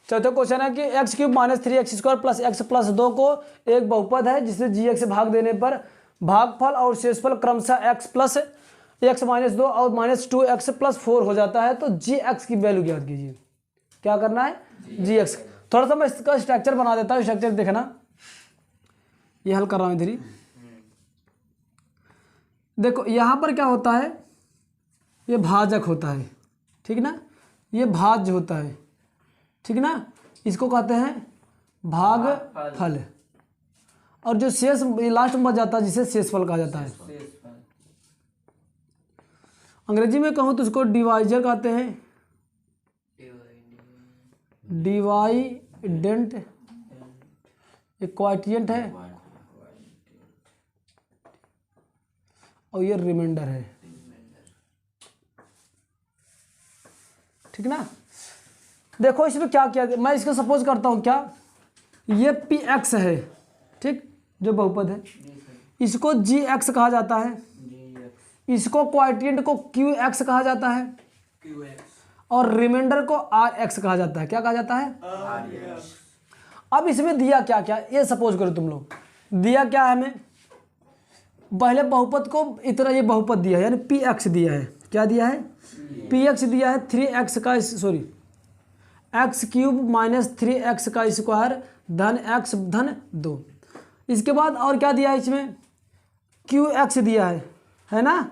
चौथा क्वेश्चन है कि x cube minus 3x² plus x plus 2 को एक बहुपद है जिसे जी एक्स से भाग देने पर भागफल और शेषफल क्रमशः x प्लस एक्स माइनस 2 और माइनस 2x प्लस 4 हो जाता है, तो जी एक्स की वैल्यू ज्ञात कीजिए। क्या करना है? जी एक्स। थोड़ा सा मैं इसका स्ट्रक्चर बना देता हूँ, स्ट्रक्चर देखना, ये हल कर रहा हूँ इधर ही। देखो यहाँ पर क्या होता है, ये भाजक होता है, ठीक ना, ये भाज्य होता है, ठीक ना, इसको कहते हैं भागफल, और जो शेष लास्ट में बच जाता है जिसे शेषफल कहा जाता है। अंग्रेजी में कहूँ तो उसको डिवाइजर कहते हैं, डिवाइडेंट, एक क्वाटिएंट है और ये रिमाइंडर है, ठीक ना। देखो इसमें क्या किया, मैं इसको सपोज करता हूँ, क्या ये पी एक्स है, ठीक, जो बहुपद है, इसको जी एक्स कहा जाता है, इसको क्वाटिएंट को क्यू एक्स कहा जाता है, और रिमाइंडर को आर एक्स कहा जाता है। क्या कहा जाता है? अब इसमें दिया क्या क्या, ये सपोज करो तुम लोग, दिया क्या है हमें, पहले बहुपद को इतना, ये बहुपद दिया है यानी पी एक्स दिया है, क्या दिया है? पी एक्स दिया है 3x का sorry x cube minus 3x का स्क्वायर धन x धन 2। इसके बाद और क्या दिया है इसमें? क्यू एक्स दिया है ना,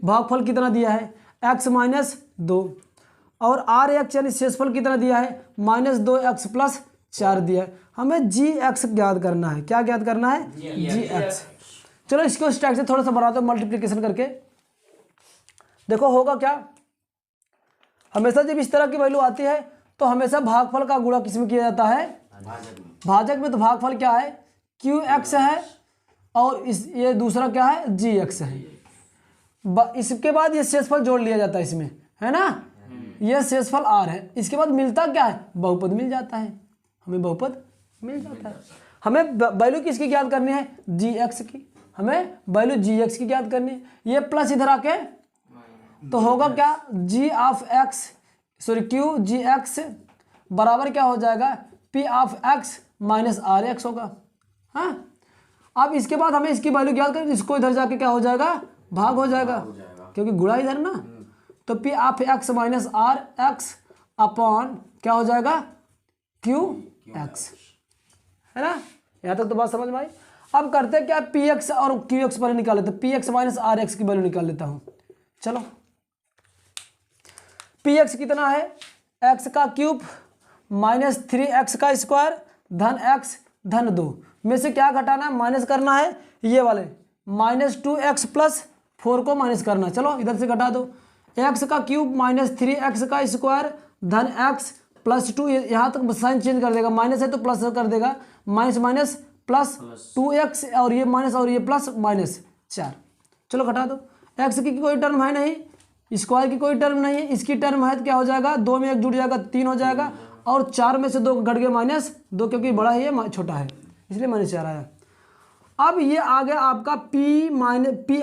भागफल कितना दिया है? x माइनस 2, और आर एक्स यानी शेषफल कितना दिया है? माइनस 2x प्लस 4 दिया है। हमें जी एक्स ज्ञात करना है। क्या ज्ञात करना है? जी एक्स। चलो इसको स्ट्रैक से थोड़ा सा बढ़ा दो, मल्टीप्लिकेशन करके देखो होगा क्या। हमेशा जब इस तरह की वैल्यू आती है तो हमेशा भागफल का गुणा किसमें किया जाता है? भाजक में। तो भागफल क्या है? क्यू एक्स है, और ये दूसरा क्या है? जी एक्स है। इसके बाद ये शेषफल जोड़ लिया जाता है इसमें, है ना, ये शेषफल आर है। इसके बाद मिलता क्या है? बहुपद मिल जाता है, हमें बहुपद मिल जाता है। हमें वैल्यू किसकी ज्ञात करनी है? जी एक्स की। हमें वैल्यू जी एक्स की ज्ञात करनी है। ये प्लस इधर आके तो होगा क्या? G of x sorry q g x बराबर क्या हो जाएगा? P of x minus are x होगा। हाँ, अब इसके बाद हमें इसकी वैल्यू ज्ञात करें, इसको इधर जाके क्या हो जाएगा? भाग हो जाएगा, क्योंकि गुणा इधर ना। तो P of x minus are X upon क्या हो जाएगा? क्यू एक्स, है ना। यहाँ तक तो बात समझ में आई। अब करते क्या? पी एक्स और क्यू एक्स पहले निकाल लेते हैं। P X minus are X की वैल्यू निकाल लेता हूँ। चलो, पी एक्स कितना है? एक्स का क्यूब माइनस 3x का स्क्वायर धन x धन 2 में से क्या घटाना है? माइनस करना है ये वाले माइनस 2x प्लस 4 को माइनस करना। चलो इधर से घटा दो। x का क्यूब माइनस 3x का स्क्वायर धन x प्लस 2, यहाँ तक साइन चेंज कर देगा, माइनस है तो प्लस कर देगा, माइनस माइनस प्लस 2x, और ये माइनस और ये प्लस माइनस 4। चलो घटा दो। x की कोई टर्म है नहीं, स्क्वायर की कोई टर्म नहीं है, इसकी टर्म है तो क्या हो जाएगा? 2 में 1 जुड़ जाएगा, 3 हो जाएगा, और 4 में से 2 घट गए माइनस 2, क्योंकि बड़ा है ये छोटा है इसलिए माइनस 4 आया। अब ये आ गया आपका p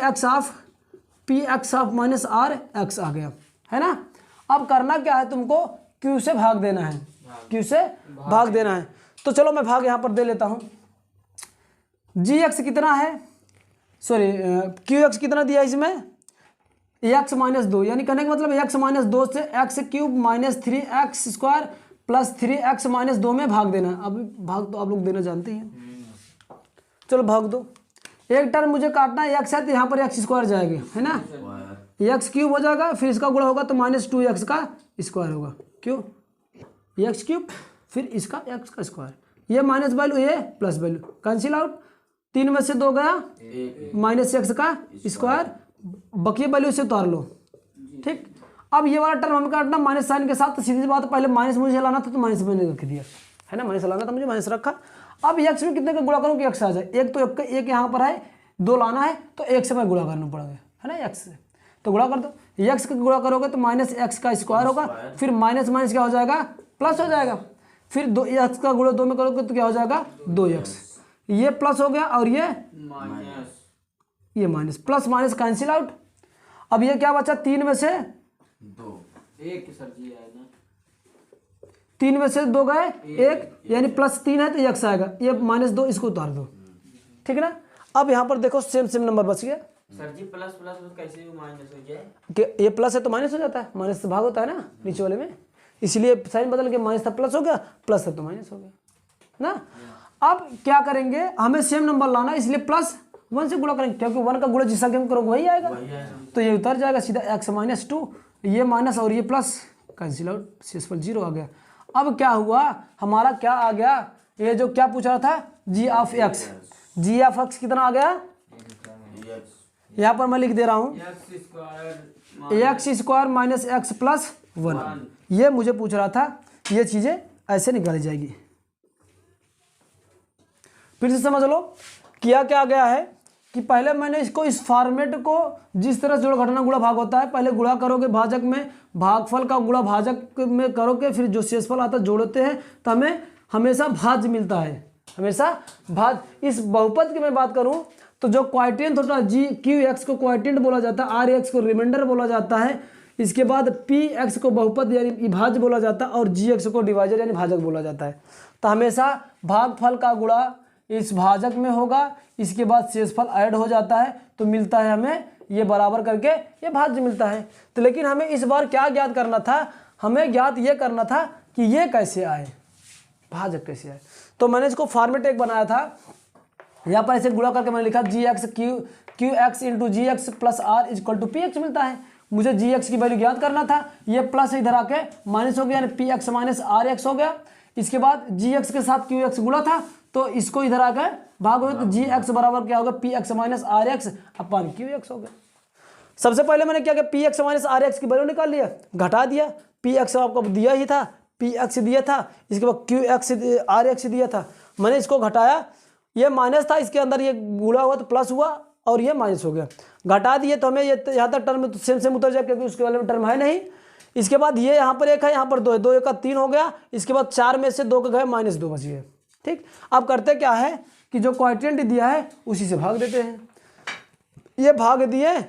x of minus are x आ गया, है ना। अब करना क्या है? तुमको क्यू से भाग देना है, क्यू से भाग देना है। तो चलो मैं भाग यहाँ पर दे लेता हूँ। जी एक्स कितना है, सॉरी क्यू एक्स कितना दिया इसमें? एक्स माइनस 2, यानी कहने का मतलब एक्स माइनस 2 से x cube minus 3x square plus 3x minus 2 में भाग देना। अब भाग तो आप लोग देना जानते हैं। चलो भाग दो। एक टर्म मुझे काटना है, एक्स है तो यहाँ पर एक्स स्क्वायर जाएगा, है ना, एक्स क्यूब हो जाएगा, फिर इसका गुणा होगा तो माइनस 2x का स्क्वायर होगा। क्यों? एक्स क्यूब फिर इसका एक्स का स्क्वायर, ये माइनस वैल्यू ये प्लस वैल्यू, कैंसिल आउट। 3 में से 2 गया, माइनस एक्स का स्क्वायर, बकी वैल्यू से उतार लो, ठीक। अब ये वाला टर्म हमें काटना माइनस साइन के साथ, तो सीधी सी बात, पहले माइनस मुझे लाना था तो माइनस मैंने रख दिया, है ना, माइनस लाना था मुझे, माइनस रखा। अब एक्स में कितने का गुणा करूँ कि एक्स आ जाए? एक तो एक यहाँ पर है, 2 लाना है तो एक से मैं गुणा करना पड़ेगा, है ना, एक्स से। तो गुणा कर दो, एक्स का गुणा करोगे तो माइनस एक्स का स्क्वायर होगा, फिर माइनस माइनस क्या हो जाएगा? प्लस हो जाएगा। फिर 2 एक्स का गुणा 2 में करोगे तो क्या हो जाएगा? 2x, ये प्लस हो गया और ये minus, plus minus cancel out. अब ये क्या बचा? 3 में से 2, एक सर जी आएगा, 3 में से 2 गए 1, यानी +3 है तो x आएगा, ये -2 इसको उतार दो, ठीक है ना। अब यहाँ पर देखो सेम नंबर बच गया। सर जी प्लस प्लस कैसे माइनस हो जाए? कि ये प्लस है तो माइनस हो जाता है, माइनस से भाग होता है ना नीचे वाले में, इसलिए साइन बदल के माइनस था प्लस हो गया, प्लस है तो माइनस हो गया ना। अब क्या करेंगे, हमें सेम नंबर लाना, इसलिए +1 से गुणा करेंगे, क्योंकि 1 का गुणा जिस संख्या में करोगे वही आएगा, तो ये उतर जाएगा सीधा x -2, ये माइनस और ये प्लस कैंसिल आउट, शेषफल 0 आ गया। अब क्या हुआ, हमारा क्या आ गया, ये जो क्या पूछ रहा था g(x) कितना आ गया, यहाँ पर मैं लिख दे रहा हूँ x² - x + 1, ये मुझे पूछ रहा था, ये चीज़ें ऐसे निकाली जाएगी। फिर से समझ लो किया क्या गया है कि पहले मैंने इसको इस फॉर्मेट को, जिस तरह से जोड़ घटाना गुणा भाग होता है, पहले गुणा करोगे भाजक में, भागफल का गुणा भाजक में करोगे, फिर जो शेषफल आता है जोड़ते हैं तो हमें हमेशा भाज्य मिलता है, हमेशा भाज्य। इस बहुपद की मैं बात करूं तो जो क्वाइटिएंट होता है GQX को क्वाइटिएंट बोला जाता है, RX को रिमाइंडर बोला जाता है, इसके बाद PX को बहुपद यानी भाज्य बोला जाता है, और GX को डिवाइजर यानी भाजक बोला जाता है। तो हमेशा भागफल का गुणा इस भाजक में होगा, इसके बाद शेषफल ऐड हो जाता है तो मिलता है हमें ये बराबर करके ये भाज्य मिलता है। तो लेकिन हमें इस बार क्या ज्ञात करना था, हमें ज्ञात ये करना था कि ये कैसे आए, भाजक कैसे आए। तो मैंने इसको फॉर्मेट एक बनाया था, यहाँ पर ऐसे गुणा करके मैंने लिखा QX × GX + R = PX मिलता है। मुझे GX की वैल्यू ज्ञात करना था, ये प्लस इधर आके माइनस हो गया, यानी PX - RX हो गया। इसके बाद GX के साथ QX गुणा था तो इसको इधर आकर भाग हो, तो GX बराबर क्या होगा, PX - RX / QX हो गया। सबसे पहले मैंने क्या किया, PX - RX की वैल्यू निकाल लिया, घटा दिया, PX आपको दिया ही था, PX दिया था, इसके बाद QX RX दिया था, मैंने इसको घटाया, ये माइनस था, इसके अंदर ये गुणा हुआ तो प्लस हुआ और ये माइनस हो गया, घटा दिए तो हमें ये यहाँ तक टर्म सेम उतर जाए, क्योंकि उसके वाले में टर्म है नहीं। इसके बाद ये यहाँ पर 1 है, यहाँ पर 2 है, 2 1 का 3 हो गया, इसके बाद 4 में से 2 का गए -2 बच गए, ठीक। अब करते क्या है कि जो क्वाइटिएंट दिया है उसी से भाग देते हैं, ये भाग दिए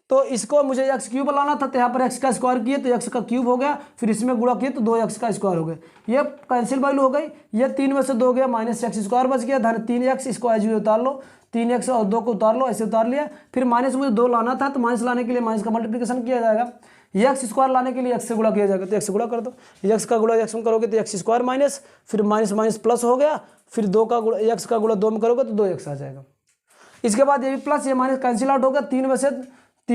तो इसको मुझे x³ लाना था, तो यहाँ पर x का स्क्वायर किए तो x का क्यूब हो गया, फिर इसमें गुणा किए तो 2x का स्क्वायर हो गया, ये कैंसिल वैल्यू हो गई, ये 3 में से 2 गया, -x² बच गया, धन 3x, इसको एज उतार लो, 3x और 2 को उतार लो, ऐसे उतार लिया। फिर माइनस मुझे 2 लाना था, तो माइनस लाने के लिए माइनस का मल्टीप्लिकेशन किया जाएगा, x² लाने के लिए x से गुणा किया जाएगा, तो x से गुणा कर दो, x का गुणा x में करोगे तो x² माइनस, फिर माइनस प्लस हो गया, फिर 2 का गुणा x का गुणा 2 में करोगे तो 2x आ जाएगा। इसके बाद ये भी प्लस ये माइनस कैंसिल आउट होगा, 3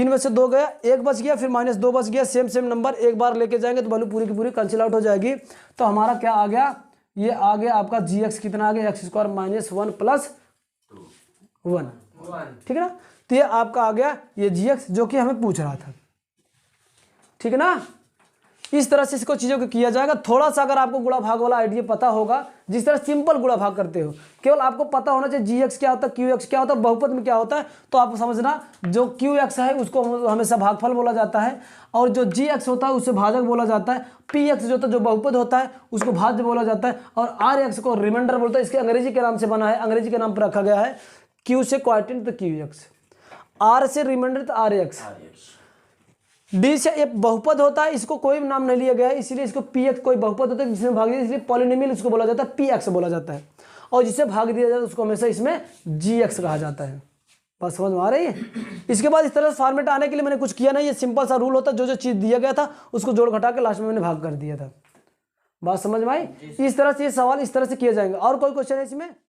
में से 2 गया, 1 बच गया, फिर -2 बच गया, सेम नंबर एक बार लेके जाएंगे तो वैल्यू पूरी की पूरी कैंसिल आउट हो जाएगी। तो हमारा क्या आ गया, ये आ गया आपका GX कितना आ गया, x² - 1 + 1, ठीक है ना। तो ये आपका आ गया ये GX जो कि हमें पूछ रहा था, ठीक है ना। इस तरह से इसको चीज़ों को किया जाएगा। थोड़ा सा अगर आपको गुणा भाग वाला आइडिया पता होगा, जिस तरह सिंपल गुणा भाग करते हो, केवल आपको पता होना चाहिए GX क्या होता है, QX क्या होता है, बहुपद में क्या होता है, तो आप समझना जो QX है उसको हमेशा भागफल बोला जाता है, और जो GX होता है उसे भाजक बोला जाता है, PX जो होता है जो बहुपद होता है उसको भाज्य बोला जाता है, और RX को रिमाइंडर बोलता है। इसके अंग्रेजी के नाम से बना है, अंग्रेजी के नाम पर रखा गया है, Q से क्वाइटिएंट तो QX, R से रिमाइंडर तो RX, D से एक बहुपद होता है, इसको कोई नाम नहीं लिया गया है, इसलिए इसको PX कोई बहुपद होता है जिसमें भाग दिया, इसलिए पॉलिनोमियल इसको बोला जाता है, PX बोला जाता है, और जिसे भाग दिया जाता है उसको हमेशा इसमें GX कहा जाता है। बस समझ में आ रही है। इसके बाद इस तरह से फॉर्मेट आने के लिए मैंने कुछ किया नहीं, ये सिंपल सा रूल होता है, जो चीज़ दिया गया था उसको जोड़ घटा के लास्ट में मैंने भाग कर दिया था। बात समझ में आई। इस तरह से ये सवाल इस तरह से किए जाएंगे। और कोई क्वेश्चन है इसमें?